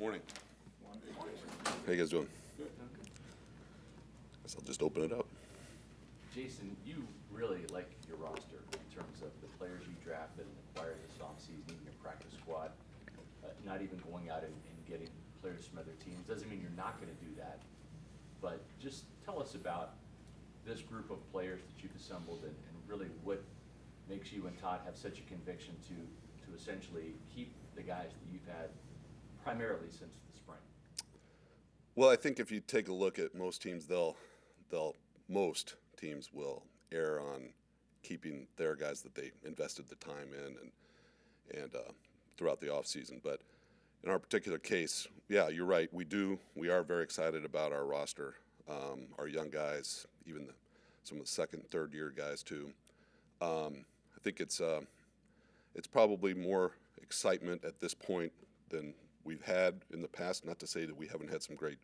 Morning. How you guys doing? Good. Guess I'll just open it up. Jason, you really like your roster in terms of the players you drafted and acquired this offseason, even your practice squad, not even going out and getting players from other teams. Doesn't mean you're not going to do that, but just tell us about this group of players that you've assembled and really what makes you and Todd have such a conviction to essentially keep the guys that you've had primarily since the spring. Well, I think if you take a look at most teams, most teams will err on keeping their guys that they invested the time in and throughout the offseason. But in our particular case, yeah, you're right. We are very excited about our roster, our young guys, even some of the second, third year guys too. I think it's probably more excitement at this point than we've had in the past. Not to say that we haven't had some great,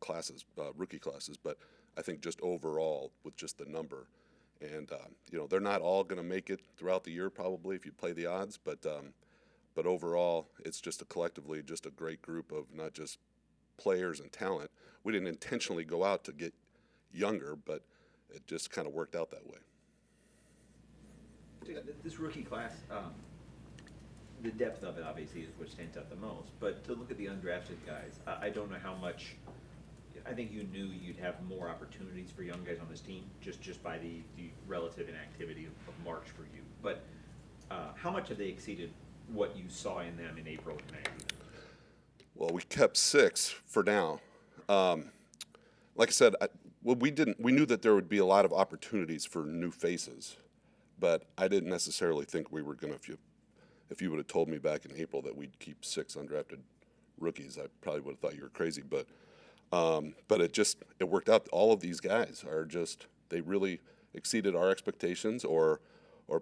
classes, rookie classes, but I think just overall with just the number, and they're not all going to make it throughout the year probably if you play the odds, but overall it's just collectively just a great group of not just players and talent. We didn't intentionally go out to get younger, but it just kind of worked out that way. This rookie class, the depth of it obviously is what stands out the most, but to look at the undrafted guys, I don't know how much. I think you knew you'd have more opportunities for young guys on this team just by the relative inactivity of March for you. But how much have they exceeded what you saw in them in April and May? Well, we kept 6 for now. Like I said, we knew that there would be a lot of opportunities for new faces, but I didn't necessarily think we were going to. If you would have told me back in April that we'd keep 6 undrafted rookies, I probably would have thought you were crazy. But it worked out. All of these guys they really exceeded our expectations or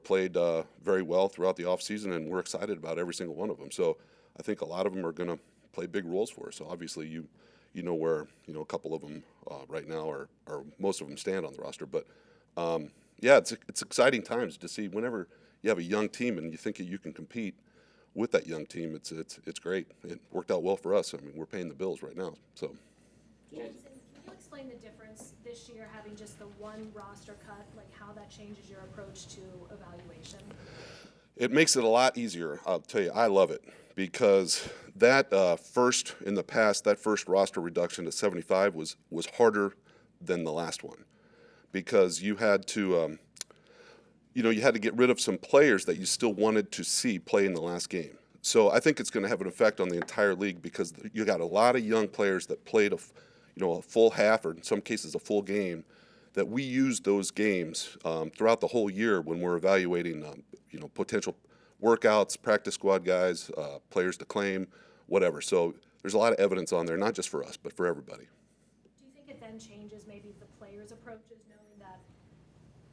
played very well throughout the offseason, and we're excited about every single one of them. So I think a lot of them are going to play big roles for us. So obviously you know where a couple of them right now or most of them stand on the roster. But yeah, it's exciting times to see whenever you have a young team and you think you can compete with that young team. It's great. It worked out well for us. I mean, we're paying the bills right now. So. Jason, can you explain the difference this year having just the one roster cut, like how that changes your approach to evaluation? It makes it a lot easier. I'll tell you, I love it because that first roster reduction to 75 was harder than the last one because you had to you had to get rid of some players that you still wanted to see play in the last game. So I think it's going to have an effect on the entire league because you got a lot of young players that played a full half or in some cases a full game, that we use those games throughout the whole year when we're evaluating potential workouts, practice squad guys, players to claim, whatever. So there's a lot of evidence on there, not just for us, but for everybody. Do you think it then changes maybe the players' approaches, knowing that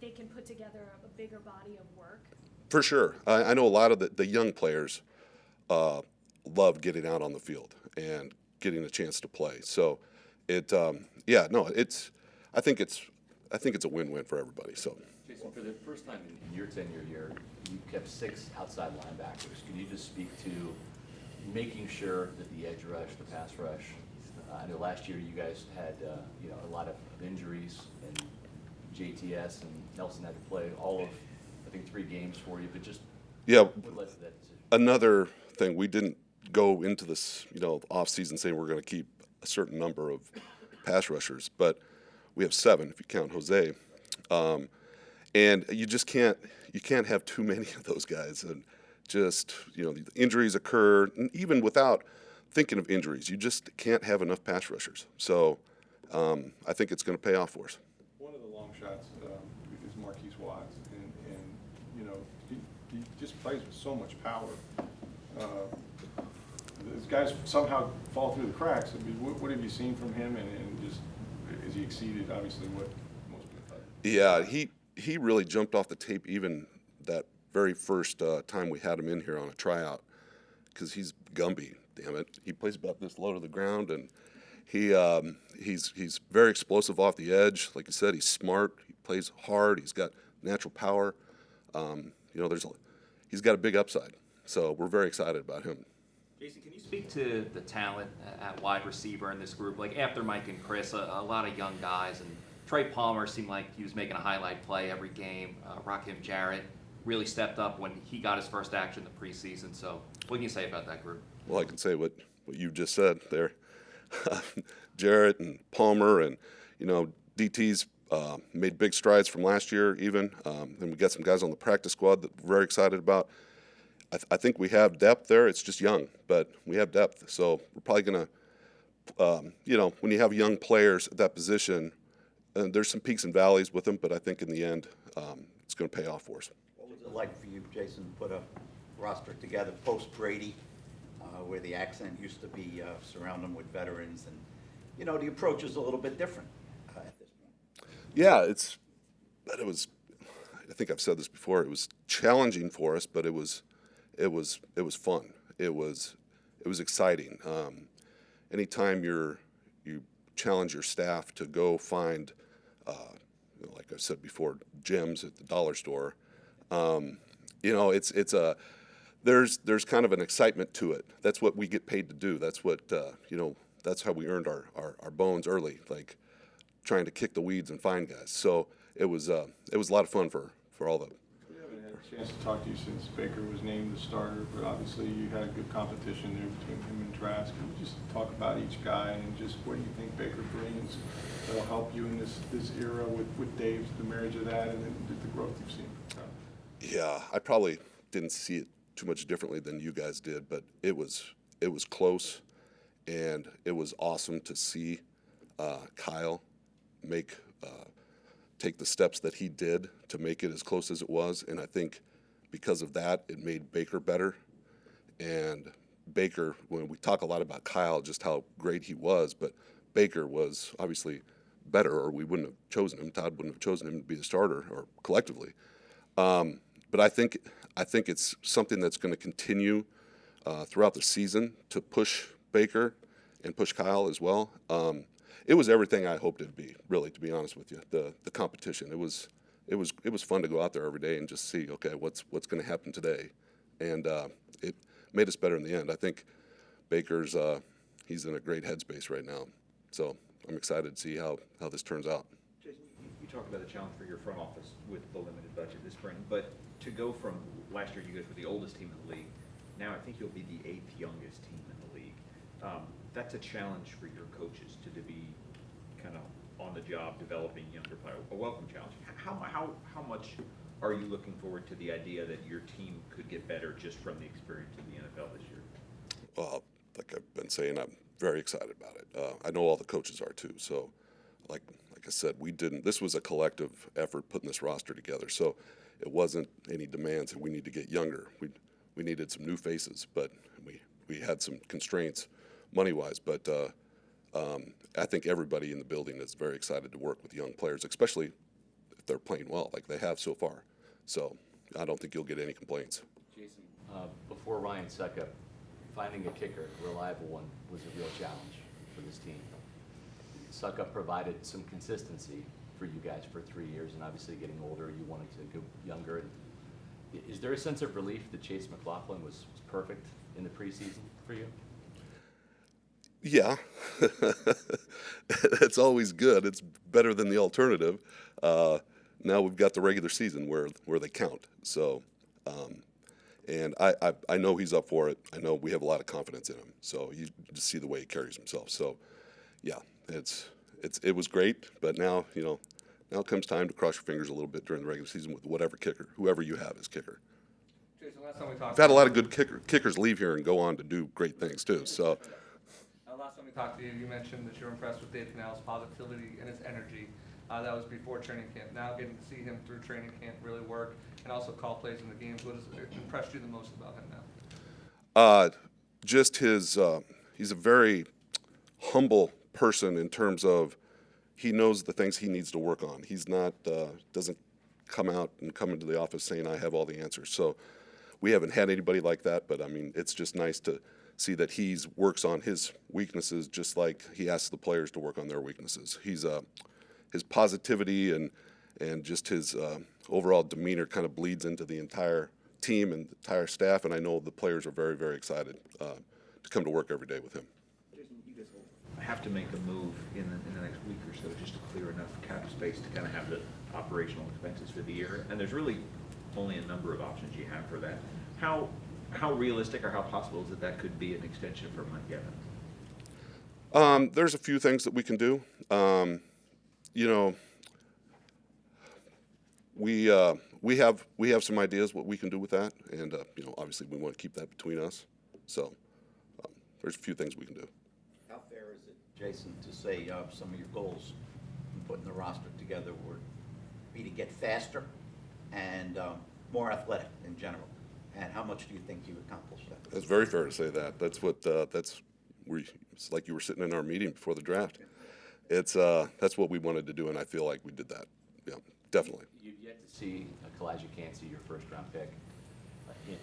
they can put together a bigger body of work? For sure. I know a lot of the young players love getting out on the field and getting a chance to play. So I think it's a win-win for everybody. So, Jason, for the first time in your tenure here, you kept 6 outside linebackers. Can you just speak to making sure that the edge rush, the pass rush? I know last year you guys had a lot of injuries, and JTS and Nelson had to play all of I think 3 games for you. But just what led to that decision? Another thing, we didn't go into this off season saying we're going to keep a certain number of pass rushers, but we have 7 if you count Jose, and you can't have too many of those guys, and just the injuries occur, and even without thinking of injuries, you just can't have enough pass rushers. So I think it's going to pay off for us. One of the long shots is Marquise Watts, and he just plays with so much power. These guys somehow fall through the cracks. I mean, what have you seen from him, and just has he exceeded obviously what most people thought? Yeah, he really jumped off the tape even that very first time we had him in here on a tryout because he's Gumby. Damn it, he plays about this low to the ground, and he's very explosive off the edge. Like you said, he's smart. He plays hard. He's got natural power. He's got a big upside. So we're very excited about him. Jason, can you speak to the talent at wide receiver in this group? Like after Mike and Chris, a lot of young guys, and Trey Palmer seemed like he was making a highlight play every game. Rakim Jarrett really stepped up when he got his first action in the preseason. So what can you say about that group? Well, I can say what you just said there. Jarrett and Palmer and, DT's made big strides from last year even. And we got some guys on the practice squad that we're very excited about. I think we have depth there. It's just young, but we have depth. So we're probably going to, when you have young players at that position, there's some peaks and valleys with them, but I think in the end, it's going to pay off for us. What was it like for you, Jason, to put a roster together post-Brady, where the accent used to be surround them with veterans, and, the approach is a little bit different at this point? Yeah, I think I've said this before, it was challenging for us, but it was fun. It was exciting. Anytime you challenge your staff to go find, like I said before, gems at the dollar store, there's kind of an excitement to it. That's what we get paid to do. That's what that's how we earned our bones early, like trying to kick the weeds and find guys. So it was a lot of fun for all the. We haven't had a chance to talk to you since Baker was named the starter, but obviously you had a good competition there between him and Trask. Can you just talk about each guy and just what do you think Baker brings that'll help you in this era with Dave, the marriage of that, and then the growth you've seen? Yeah, I probably didn't see it too much differently than you guys did, but it was close, and it was awesome to see Kyle take the steps that he did to make it as close as it was, and I think because of that, it made Baker better. And Baker, when we talk a lot about Kyle, just how great he was, but Baker was obviously better, or we wouldn't have chosen him. Todd wouldn't have chosen him to be the starter, or collectively. But I think it's something that's going to continue throughout the season to push Baker and push Kyle as well. It was everything I hoped it'd be, really, to be honest with you. The competition. It was fun to go out there every day and just see, okay, what's going to happen today, and it made us better in the end. I think Baker's he's in a great headspace right now, so I'm excited to see how this turns out. Jason, you talked about the challenge for your front office with the limited budget this spring, but to go from last year, you guys were the oldest team in the league. Now I think you'll be the 8th youngest team in the league. That's a challenge for your coaches to be kind of on the job developing younger players. A welcome challenge. How much are you looking forward to the idea that your team could get better just from the experience of the NFL this year? Well, like I've been saying, I'm very excited about it. I know all the coaches are too. So, like I said, this was a collective effort putting this roster together. So it wasn't any demands that we need to get younger. We needed some new faces, but we had some constraints money-wise. But I think everybody in the building is very excited to work with young players, especially if they're playing well, like they have so far. So I don't think you'll get any complaints. Jason, before Ryan Suckup, finding a kicker, a reliable one, was a real challenge for this team. Suckup provided some consistency for you guys for 3 years, and obviously getting older, you wanted to go younger. And is there a sense of relief that Chase McLaughlin was perfect in the preseason for you? Yeah, it's always good. It's better than the alternative. Now we've got the regular season where they count. So, and I know he's up for it. I know we have a lot of confidence in him. So you just see the way he carries himself. So, yeah, it was great. But now it comes time to cross your fingers a little bit during the regular season with whoever you have as kicker. Jason, last time we talked. We've had a lot of good kickers leave here and go on to do great things too. So. Last time we talked to you, you mentioned that you were impressed with Dave Cannell's positivity and his energy. That was before training camp. Now getting to see him through training camp really work and also call plays in the games. What has impressed you the most about him now? Just he's a very humble person in terms of he knows the things he needs to work on. He's not doesn't come into the office saying I have all the answers. So we haven't had anybody like that, but I mean it's just nice to see that he works on his weaknesses just like he asks the players to work on their weaknesses. His positivity and just his overall demeanor kind of bleeds into the entire team and the entire staff, and I know the players are very, very excited come to work every day with him. Jason, you guys will have to make a move in the next week or so just to clear enough cap space to kind of have the operational expenses for the year. And there's really only a number of options you have for that. How realistic or how possible is it that could be an extension for Mike Evans? There's a few things that we can do. You know, we have some ideas what we can do with that, and you know, obviously we want to keep that between us. So there's a few things we can do. How fair is it, Jason, to say some of your goals in putting the roster together would be to get faster and more athletic in general? And how much do you think you accomplished that? It's very fair to say that. That's what it's like you were sitting in our meeting before the draft. It's that's what we wanted to do, and I feel like we did that. Yeah, definitely. You've yet to see Kalijah Cansey, your first-round pick,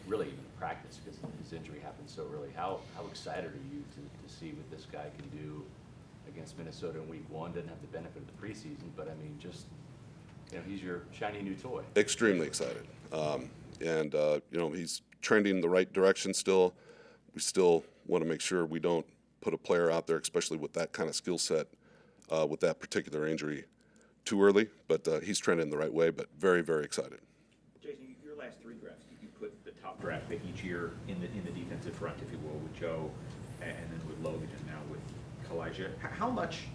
really even in practice because his injury happened so early. How excited are you to see what this guy can do against Minnesota in Week 1? Didn't have the benefit of the preseason, but I mean, just he's your shiny new toy. Extremely excited, and you know, he's trending in the right direction still. We still want to make sure we don't put a player out there, especially with that kind of skill set, with that particular injury, too early. But he's trending in the right way. But very, very excited. Jason, your last 3 drafts, you put the top draft pick each year in the defensive front, if you will, with Joe, and then with Logan, and now with Kalijah. How much?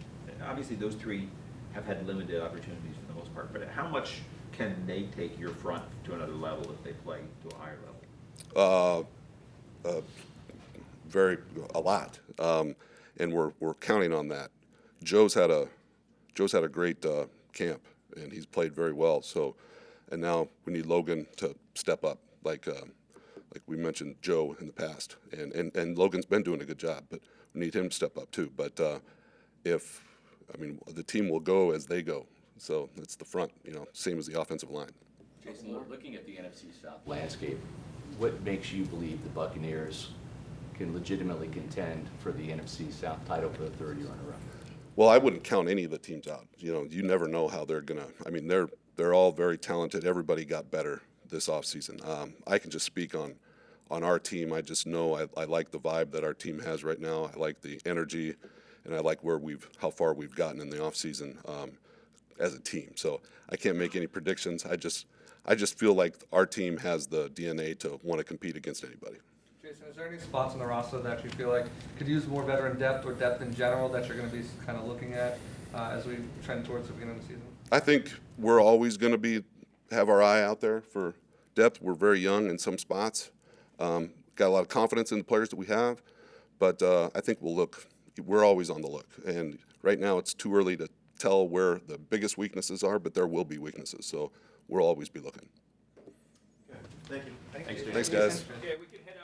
Obviously, those 3 have had limited opportunities for the most part. But how much can they take your front to another level if they play to a higher level? A lot, and we're counting on that. Joe's had a great camp, and he's played very well. So, and now we need Logan to step up, like we mentioned Joe in the past, and Logan's been doing a good job, but we need him to step up too. But the team will go as they go. So that's the front, same as the offensive line. Jason, looking at the NFC South landscape, what makes you believe the Buccaneers can legitimately contend for the NFC South title for the 3rd year in a row? Well, I wouldn't count any of the teams out. You never know how they're gonna. I mean, they're all very talented. Everybody got better this offseason. I can just speak on our team. I just know I like the vibe that our team has right now. I like the energy, and I like how far we've gotten in the offseason as a team. So I can't make any predictions. I just feel like our team has the DNA to want to compete against anybody. Jason, is there any spots on the roster that you feel like could use more veteran depth or depth in general that you're going to be kind of looking at as we trend towards the beginning of the season? I think we're always going to have our eye out there for depth. We're very young in some spots. Got a lot of confidence in the players that we have, but I think we're always on the look. And right now it's too early to tell where the biggest weaknesses are, but there will be weaknesses. So we'll always be looking. Thank you. Thanks, Thanks, guys. Okay, we can head out.